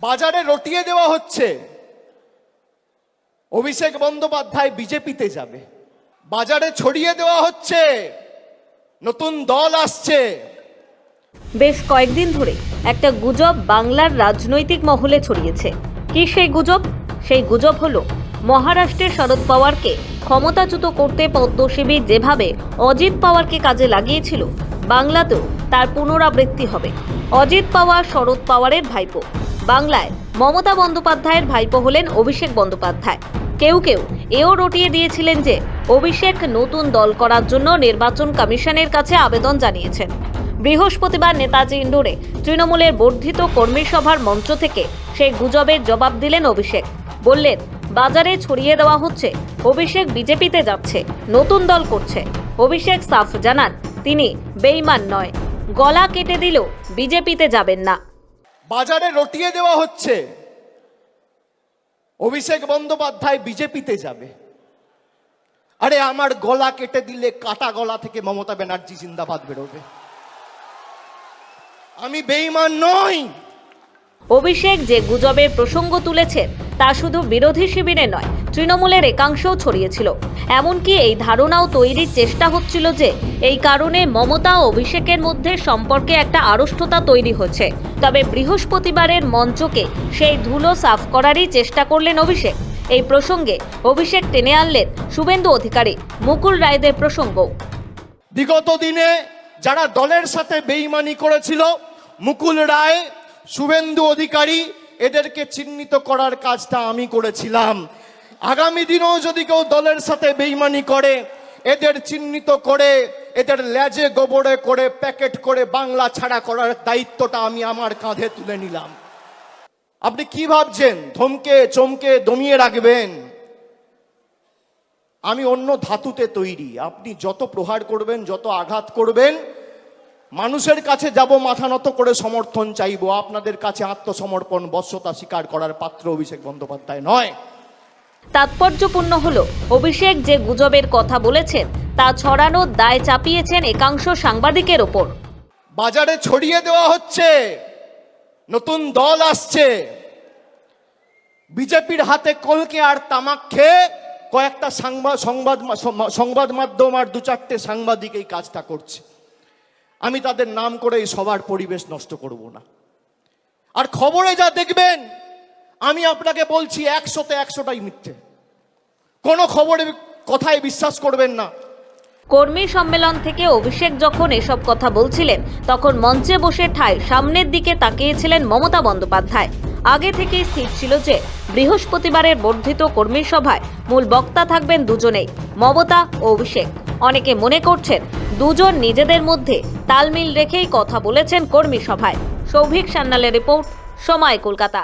বাজারে রটিয়ে দেওয়া হচ্ছে অভিষেক বন্দ্যোপাধ্যায় বিজেপিতে যাবে। বাজারে ছড়িয়ে দেওয়া হচ্ছে নতুন দল আসছে। বেশ কয়েকদিন ধরে একটা গুজব বাংলার রাজনৈতিক মহলে ছড়িয়েছে। কি সেই গুজব? সেই গুজব হলো মহারাষ্ট্রের শরদ পাওয়ারকে ক্ষমতাচ্যুত করতে পদ্মসেবী যেভাবে অজিত পাওয়ারকে কাজে লাগিয়েছিল, বাংলাতেও তার পুনরাবৃত্তি হবে। অজিত পাওয়ার শরদ পাওয়ারের ভাইপো, বাংলায় মমতা বন্দ্যোপাধ্যায়ের ভাইপো হলেন অভিষেক বন্দ্যোপাধ্যায়। কেউ কেউ এও রটিয়ে দিয়েছিলেন যে অভিষেক নতুন দল করার জন্য নির্বাচন কমিশনের কাছে আবেদন জানিয়েছেন। বৃহস্পতিবার নেতাজি ইন্ডোরে তৃণমূলের বর্ধিত কর্মী সভার মঞ্চ থেকে সেই গুজবের জবাব দিলেন অভিষেক। বললেন, বাজারে ছড়িয়ে দেওয়া হচ্ছে অভিষেক বিজেপিতে যাচ্ছে, নতুন দল করছে। অভিষেক সাফ জানান তিনি বেঈমান নয়, গলা কেটে দিলেও বিজেপিতে যাবেন না। বাজারে রটিয়ে দেওয়া হচ্ছে অভিষেক বন্দ্যোপাধ্যায় বিজেপিতে যাবে। আরে আমার গলা কেটে দিলে কাটা গলা থেকে মমতা ব্যানার্জি জিন্দাবাদ বেরোবে। আমি বেঈমান নই। অভিষেক যে গুজবের প্রসঙ্গ তুলেছেন তা শুধু বিরোধী শিবিরে নয়, তৃণমূলের একাংশও ছড়িয়েছিল। এমনকি এই ধারণাও তৈরির চেষ্টা হচ্ছিল যে এই কারণে মমতা ও অভিষেকের মধ্যে সম্পর্কে একটা আড়ষ্টতা তৈরি হচ্ছে। তবে বৃহস্পতিবারের মঞ্চকে সেই ধুলো সাফ করারই চেষ্টা করলেন অভিষেক। এই প্রসঙ্গে অভিষেক টেনে আনলেন শুভেন্দু অধিকারী, মুকুল রায়দের প্রসঙ্গ। বিগত দিনে যারা দলের সাথে বেঈমানি করেছিল, মুকুল রায়, শুভেন্দু অধিকারী, এদেরকে চিহ্নিত করার কাজটা আমি করেছিলাম। আগামী দিনেও যদি কেউ দলের সাথে বেঈমানি করে, এদের চিহ্নিত করে, এদের লেজে গোবরে করে প্যাকেট করে বাংলা ছাড়া করার দায়িত্বটা আমি আমার কাঁধে তুলে নিলাম। আপনি কি ভাবছেন ধমকে চমকে দমিয়ে রাখবেন? আমি অন্য ধাতুতে তৈরি। আপনি যত প্রহার করবেন, যত আঘাত করবেন, মানুষের কাছে যাব মাথা নত করে সমর্থন চাইবো। আপনাদের কাছে আত্মসমর্পণ, বশ্যতা স্বীকার করার পাত্র অভিষেক বন্দ্যোপাধ্যায় নয়। তাৎপর্যপূর্ণ হলো অভিষেক যে গুজবের কথা বলেছেন তা ছড়ানোর দায় চাপিয়েছেন একাংশ সাংবাদিকের ওপর। বাজারে ছড়িয়ে দেওয়া হচ্ছে নতুন দল আসছে। বিজেপির হাতে কলকে আর তামাক খেয়ে কয়েকটা সংবাদ মাধ্যম আর দু চারটে সাংবাদিক এই কাজটা করছে। আমি তাদের নাম করে এই সবার পরিবেশ নষ্ট করব না। আর খবরে যা দেখবেন, আমি আপনাকে বলছি 100তে 100টাই মিথ্যে। কোনো খবরের কথায় বিশ্বাস করবেন না। কর্মী সম্মেলন থেকে অভিষেক যখন এসব কথা বলছিলেন, তখন মঞ্চে বসে ঠায় সামনের দিকে তাকিয়েছিলেন মমতা বন্দ্যোপাধ্যায়। আগে থেকেই স্থির ছিল যে বৃহস্পতিবারের বর্ধিত কর্মী সভায় মূল বক্তা থাকবেন দুজনেই, মমতা ও অভিষেক। অনেকে মনে করছেন দুজন নিজেদের মধ্যে তালমিল রেখেই কথা বলেছেন কর্মী সভায়। সৌভিক সান্যালের রিপোর্ট, সময়, কলকাতা।